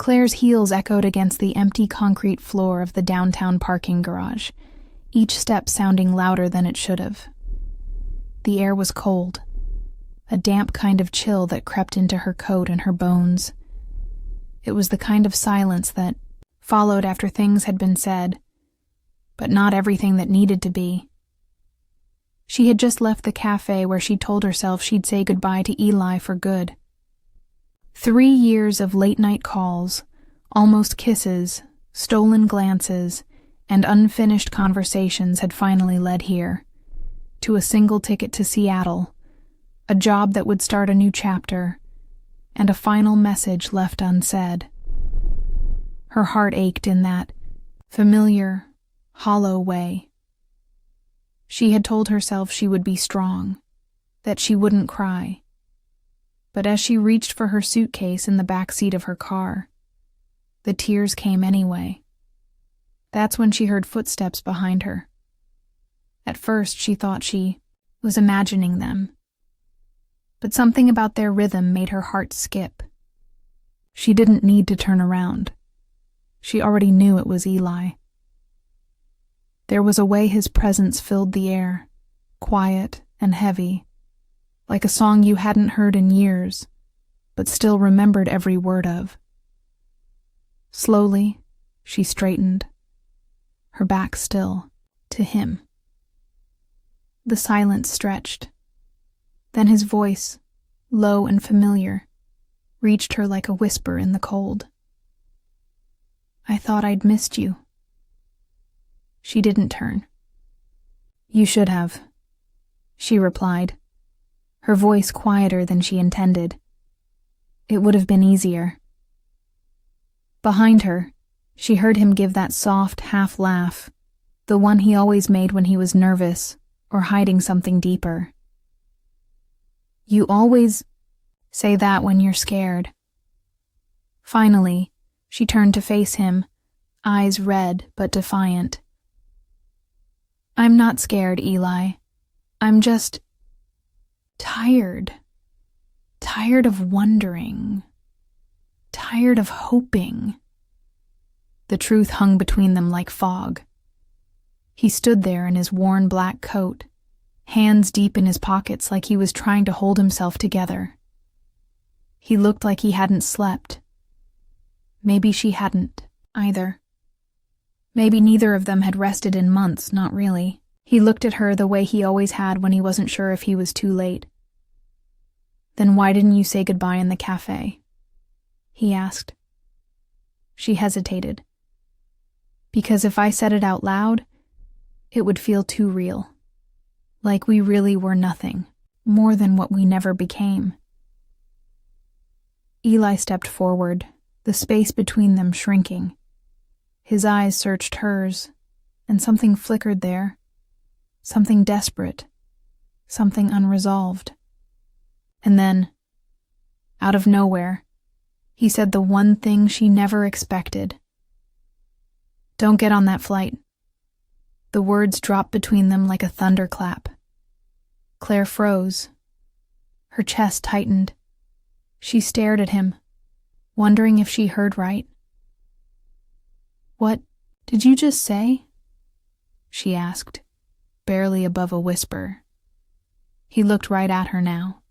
Claire's heels echoed against the empty concrete floor of the downtown parking garage, each step sounding louder than it should have. The air was cold, a damp kind of chill that crept into her coat and her bones. It was the kind of silence that followed after things had been said, but not everything that needed to be. She had just left the cafe where she'd told herself she'd say goodbye to Eli for good. 3 years of late-night calls, almost kisses, stolen glances, and unfinished conversations had finally led here, to a single ticket to Seattle, a job that would start a new chapter, and a final message left unsaid. Her heart ached in that familiar, hollow way. She had told herself she would be strong, that she wouldn't cry. But as she reached for her suitcase in the back seat of her car, the tears came anyway. That's when she heard footsteps behind her. At first, she thought she was imagining them, but something about their rhythm made her heart skip. She didn't need to turn around. She already knew it was Eli. There was a way his presence filled the air, quiet and heavy, like a song you hadn't heard in years, but still remembered every word of. Slowly, she straightened, her back still, to him. The silence stretched. Then his voice, low and familiar, reached her like a whisper in the cold. "I thought I'd missed you." She didn't turn. "You should have," she replied, her voice quieter than she intended. "It would have been easier." Behind her, she heard him give that soft half laugh, the one he always made when he was nervous or hiding something deeper. "You always say that when you're scared." Finally, she turned to face him, eyes red but defiant. "I'm not scared, Eli. I'm just tired. Tired of wondering. Tired of hoping." The truth hung between them like fog. He stood there in his worn black coat, hands deep in his pockets like he was trying to hold himself together. He looked like he hadn't slept. Maybe she hadn't, either. Maybe neither of them had rested in months, not really. He looked at her the way he always had when he wasn't sure if he was too late. "Then why didn't you say goodbye in the cafe?" he asked. She hesitated. "Because if I said it out loud, it would feel too real. Like we really were nothing, more than what we never became." Eli stepped forward, the space between them shrinking. His eyes searched hers, and something flickered there. Something desperate. Something unresolved. And then, out of nowhere, he said the one thing she never expected. "Don't get on that flight." The words dropped between them like a thunderclap. Claire froze. Her chest tightened. She stared at him, wondering if she heard right. "What did you just say?" she asked, barely above a whisper. He looked right at her now,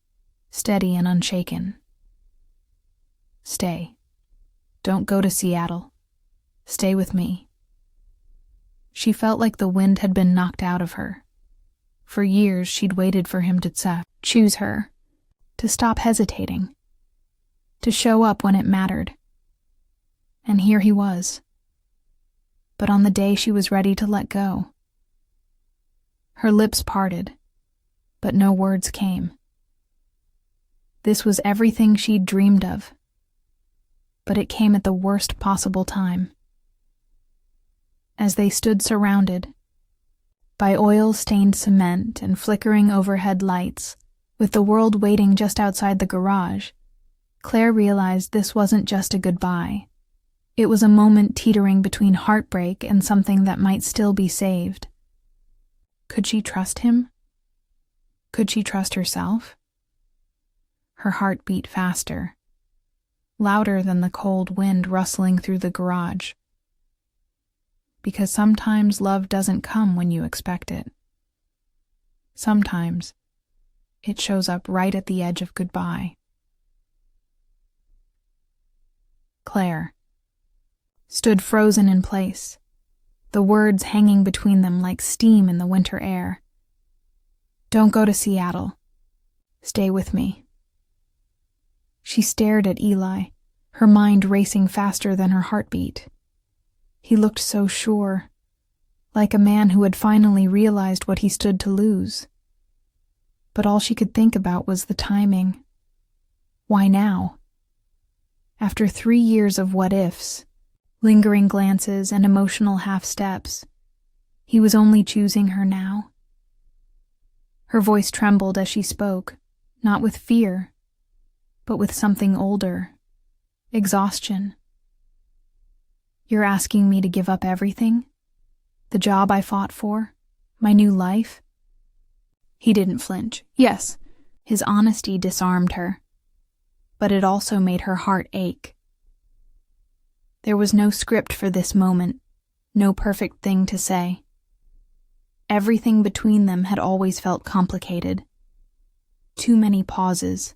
steady and unshaken. "Stay. Don't go to Seattle. Stay with me." She felt like the wind had been knocked out of her. For years she'd waited for him to choose her, to stop hesitating, to show up when it mattered. And here he was. But on the day she was ready to let go. Her lips parted, but no words came. This was everything she'd dreamed of, but it came at the worst possible time. As they stood surrounded by oil-stained cement and flickering overhead lights, with the world waiting just outside the garage, Claire realized this wasn't just a goodbye. It was a moment teetering between heartbreak and something that might still be saved. Could she trust him? Could she trust herself? Her heart beat faster. louder than the cold wind rustling through the garage. Because sometimes love doesn't come when you expect it. Sometimes it shows up right at the edge of goodbye. Claire stood frozen in place, the words hanging between them like steam in the winter air. Don't go to Seattle. Stay with me. She stared at Eli, her mind racing faster than her heartbeat. He looked so sure, like a man who had finally realized what he stood to lose. But all she could think about was the timing. Why now? After 3 years of what-ifs, lingering glances and emotional half-steps, he was only choosing her now. Her voice trembled as she spoke, not with fear, but with something older, exhaustion. You're asking me to give up everything? The job I fought for? My new life? He didn't flinch. Yes, his honesty disarmed her, but it also made her heart ache. There was no script for this moment, no perfect thing to say. Everything between them had always felt complicated. Too many pauses.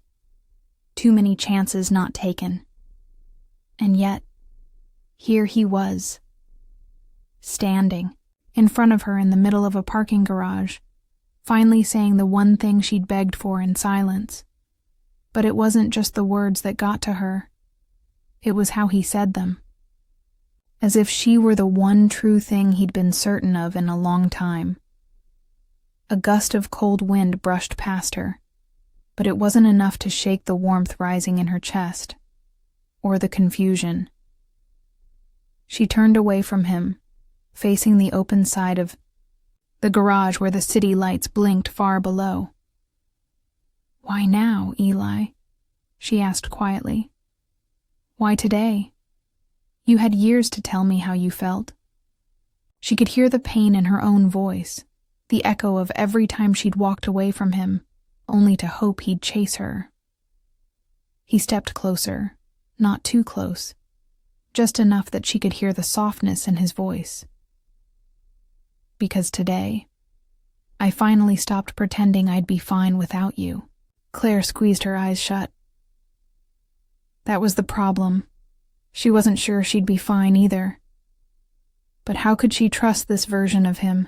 Too many chances not taken. And yet, here he was, standing in front of her in the middle of a parking garage, finally saying the one thing she'd begged for in silence. But it wasn't just the words that got to her. It was how he said them. As if she were the one true thing he'd been certain of in a long time. A gust of cold wind brushed past her, but it wasn't enough to shake the warmth rising in her chest, or the confusion. She turned away from him, facing the open side of the garage where the city lights blinked far below. Why now, Eli? She asked quietly. Why today? You had years to tell me how you felt. She could hear the pain in her own voice, the echo of every time she'd walked away from him, only to hope he'd chase her. He stepped closer, not too close, just enough that she could hear the softness in his voice. Because today, I finally stopped pretending I'd be fine without you. Claire squeezed her eyes shut. That was the problem. She wasn't sure she'd be fine either. But how could she trust this version of him,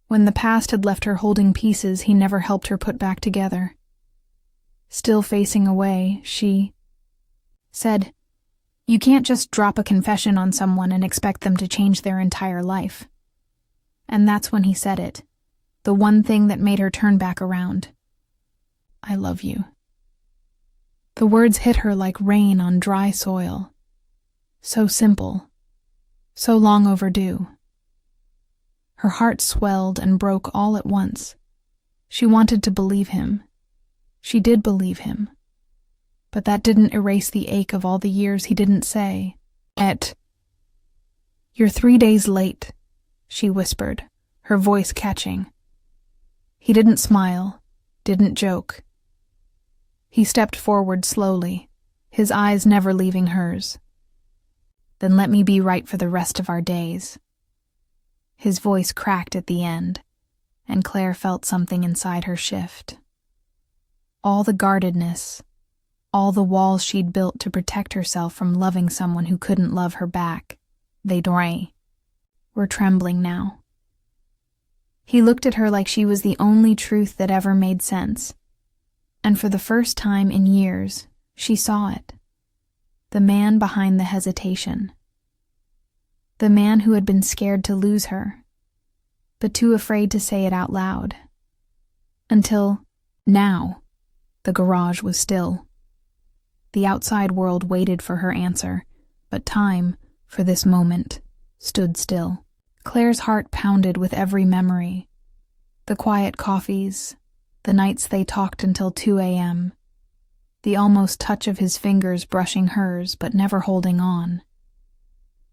when the past had left her holding pieces he never helped her put back together? Still facing away, she said, You can't just drop a confession on someone and expect them to change their entire life. And that's when he said it, the one thing that made her turn back around. I love you. The words hit her like rain on dry soil. So simple, so long overdue. Her heart swelled and broke all at once. She wanted to believe him. She did believe him. But that didn't erase the ache of all the years he didn't say. You're 3 days late, she whispered, her voice catching. He didn't smile, didn't joke. He stepped forward slowly, his eyes never leaving hers. Then let me be right for the rest of our days. His voice cracked at the end, and Claire felt something inside her shift. All the guardedness, all the walls she'd built to protect herself from loving someone who couldn't love her back, were trembling now. He looked at her like she was the only truth that ever made sense, and for the first time in years, she saw it. The man behind the hesitation. The man who had been scared to lose her, but too afraid to say it out loud. Until now, the garage was still. The outside world waited for her answer, but time, for this moment, stood still. Claire's heart pounded with every memory. The quiet coffees, the nights they talked until 2 a.m., the almost touch of his fingers brushing hers but never holding on.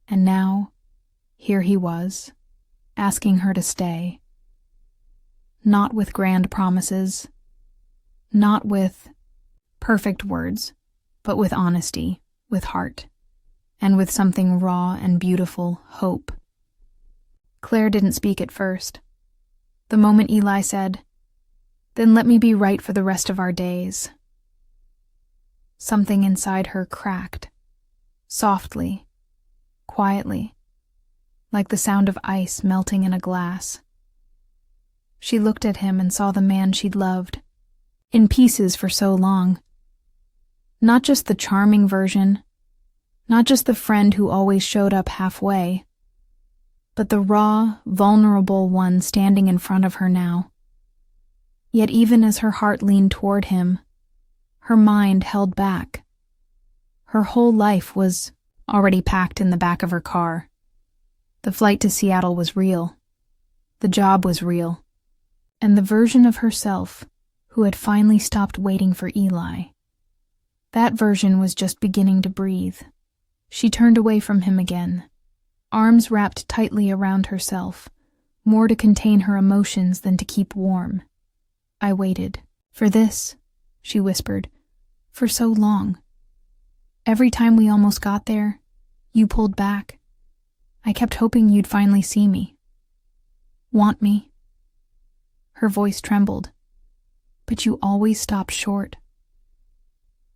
And now, here he was, asking her to stay. Not with grand promises, not with perfect words, but with honesty. with heart, and with something raw and beautiful, hope. Claire didn't speak at first. The moment Eli said, "Then let me be right for the rest of our days," something inside her cracked, softly, quietly, like the sound of ice melting in a glass. She looked at him and saw the man she'd loved, in pieces for so long. Not just the charming version, not just the friend who always showed up halfway, but the raw, vulnerable one standing in front of her now. Yet even as her heart leaned toward him, her mind held back. Her whole life was already packed in the back of her car. The flight to Seattle was real. The job was real. And the version of herself who had finally stopped waiting for Eli, that version was just beginning to breathe. She turned away from him again, arms wrapped tightly around herself, more to contain her emotions than to keep warm. "I waited. For this," she whispered, "for so long. Every time we almost got there, you pulled back. I kept hoping you'd finally see me. Want me." Her voice trembled, "But you always stopped short."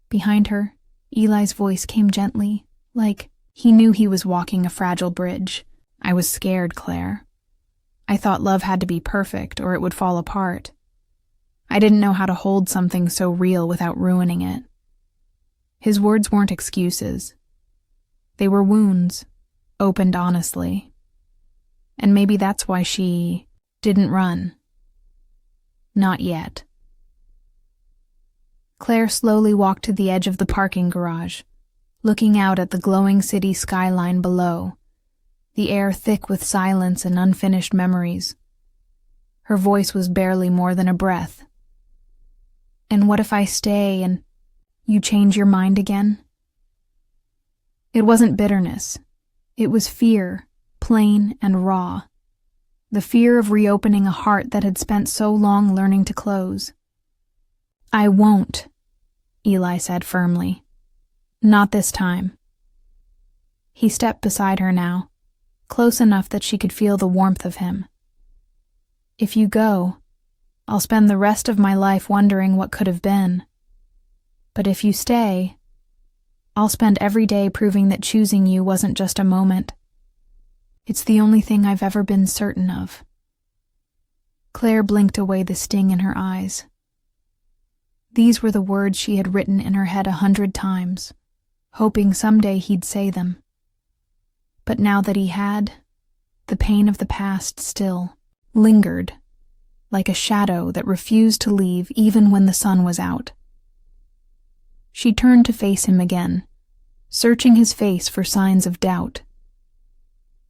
Behind her, Eli's voice came gently, like he knew he was walking a fragile bridge. "I was scared, Claire. I thought love had to be perfect or it would fall apart. I didn't know how to hold something so real without ruining it." His words weren't excuses. They were wounds, opened honestly. And maybe that's why she didn't run. Not yet. Claire slowly walked to the edge of the parking garage, looking out at the glowing city skyline below, the air thick with silence and unfinished memories. Her voice was barely more than a breath. "And what if I stay and you change your mind again?" It wasn't bitterness. It was fear, plain and raw. The fear of reopening a heart that had spent so long learning to close. "I won't," Eli said firmly. "Not this time." He stepped beside her now, close enough that she could feel the warmth of him. "If you go, I'll spend the rest of my life wondering what could have been. But if you stay, I'll spend every day proving that choosing you wasn't just a moment. It's the only thing I've ever been certain of." Claire blinked away the sting in her eyes. These were the words she had written in her head 100 times, hoping someday he'd say them. But now that he had, the pain of the past still lingered, like a shadow that refused to leave even when the sun was out. She turned to face him again, searching his face for signs of doubt.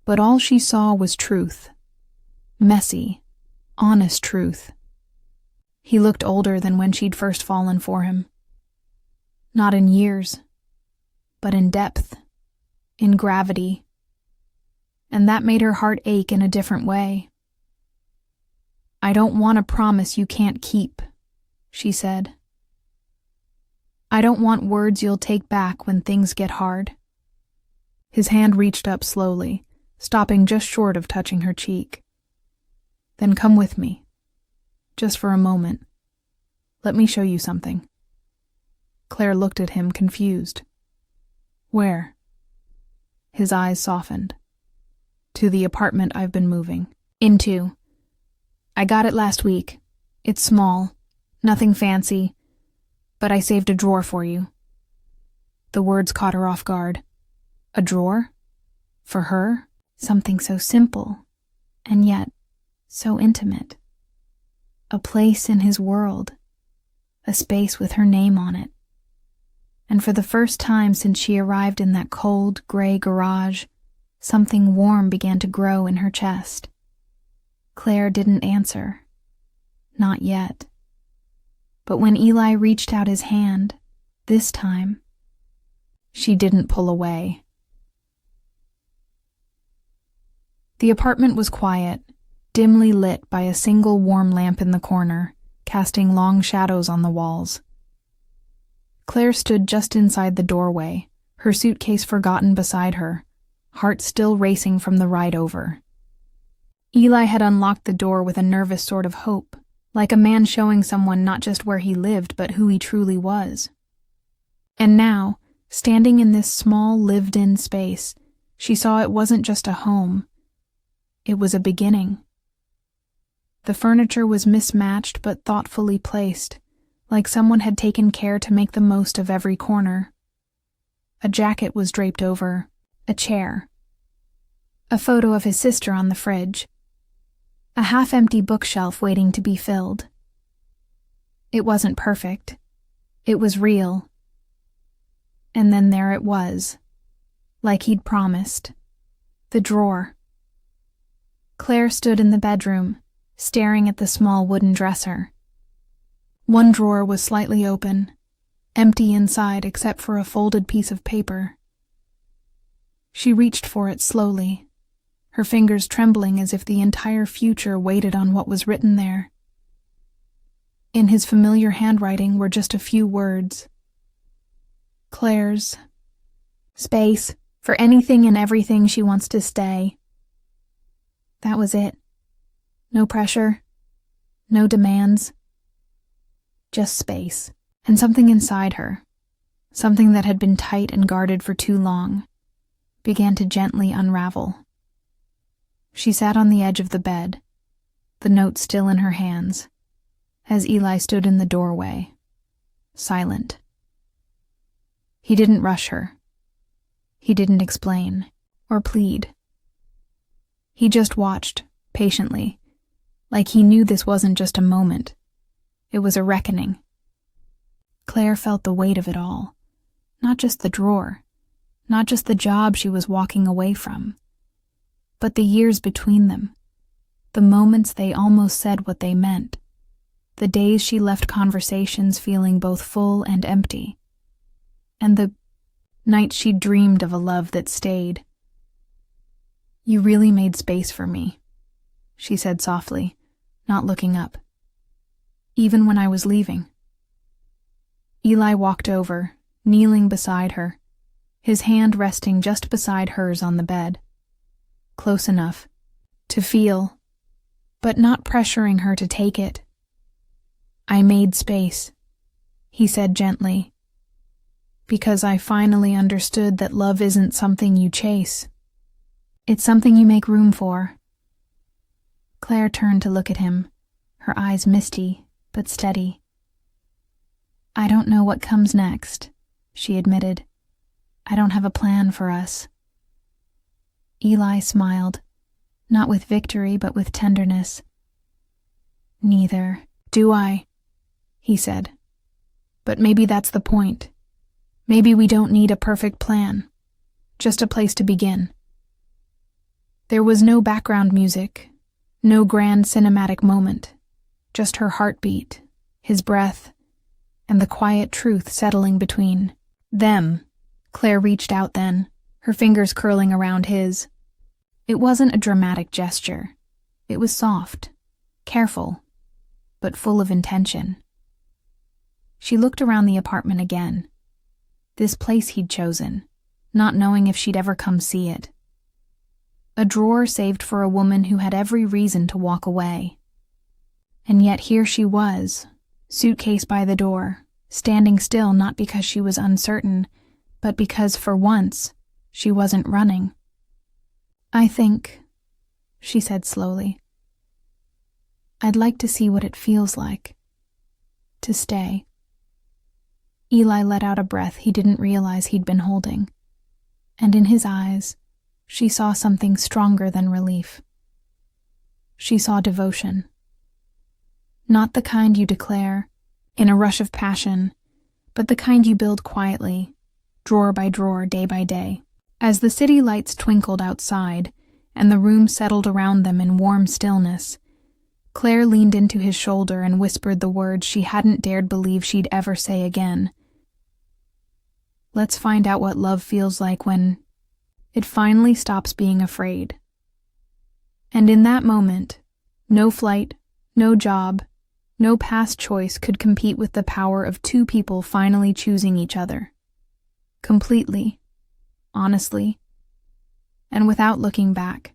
But all she saw was truth. Messy, honest truth. He looked older than when she'd first fallen for him. Not in years, but in depth, in gravity. And that made her heart ache in a different way. "I don't want a promise you can't keep," she said. "I don't want words you'll take back when things get hard." His hand reached up slowly, stopping just short of touching her cheek. "Then come with me. Just for a moment. Let me show you something." Claire looked at him, confused. "Where?" His eyes softened. "To the apartment I've been moving into. I got it last week. It's small, nothing fancy, but I saved a drawer for you." The words caught her off guard. A drawer? For her? Something so simple, and yet so intimate. A place in his world, a space with her name on it. And for the first time since she arrived in that cold, gray garage, something warm began to grow in her chest. Claire didn't answer. Not yet. But when Eli reached out his hand, this time, she didn't pull away. The apartment was quiet, dimly lit by a single warm lamp in the corner, casting long shadows on the walls. Claire stood just inside the doorway, her suitcase forgotten beside her, heart still racing from the ride over. Eli had unlocked the door with a nervous sort of hope, like a man showing someone not just where he lived but who he truly was. And now, standing in this small, lived-in space, she saw it wasn't just a home. It was a beginning. The furniture was mismatched but thoughtfully placed, like someone had taken care to make the most of every corner. A jacket was draped over a chair. A photo of his sister on the fridge. A half-empty bookshelf waiting to be filled. It wasn't perfect. It was real. And then there it was, like he'd promised. The drawer. Claire stood in the bedroom, staring at the small wooden dresser. One drawer was slightly open, empty inside except for a folded piece of paper. She reached for it slowly, her fingers trembling as if the entire future waited on what was written there. In his familiar handwriting were just a few words. Claire's space for anything and everything she wants to stay. That was it. No pressure, no demands. Just space, and something inside her, something that had been tight and guarded for too long, began to gently unravel. She sat on the edge of the bed, the note still in her hands, as Eli stood in the doorway, silent. He didn't rush her. He didn't explain or plead. He just watched, patiently, like he knew this wasn't just a moment. It was a reckoning. Claire felt the weight of it all. Not just the drawer, not just the job she was walking away from, but the years between them, the moments they almost said what they meant, the days she left conversations feeling both full and empty, and the nights she dreamed of a love that stayed. "You really made space for me," she said softly, not looking up. "Even when I was leaving." Eli walked over, kneeling beside her, his hand resting just beside hers on the bed. Close enough to feel, but not pressuring her to take it. "I made space," he said gently, "because I finally understood that love isn't something you chase. It's something you make room for." Claire turned to look at him, her eyes misty but steady. "I don't know what comes next," she admitted. "I don't have a plan for us." Eli smiled, not with victory but with tenderness. "Neither do I," he said. "But maybe that's the point. Maybe we don't need a perfect plan, just a place to begin." There was no background music, no grand cinematic moment, just her heartbeat, his breath, and the quiet truth settling between them. Claire reached out then, her fingers curling around his. It wasn't a dramatic gesture. It was soft, careful, but full of intention. She looked around the apartment again, this place he'd chosen, not knowing if she'd ever come see it. A drawer saved for a woman who had every reason to walk away. And yet here she was, suitcase by the door, standing still not because she was uncertain, but because, for once, she wasn't running. "I think," she said slowly, "I'd like to see what it feels like to stay." Eli let out a breath he didn't realize he'd been holding, and in his eyes, she saw something stronger than relief. She saw devotion. Not the kind you declare, in a rush of passion, but the kind you build quietly, drawer by drawer, day by day. As the city lights twinkled outside, and the room settled around them in warm stillness, Claire leaned into his shoulder and whispered the words she hadn't dared believe she'd ever say again. "Let's find out what love feels like when it finally stops being afraid." And in that moment, no flight, no job, no past choice could compete with the power of two people finally choosing each other. Completely, honestly, and without looking back.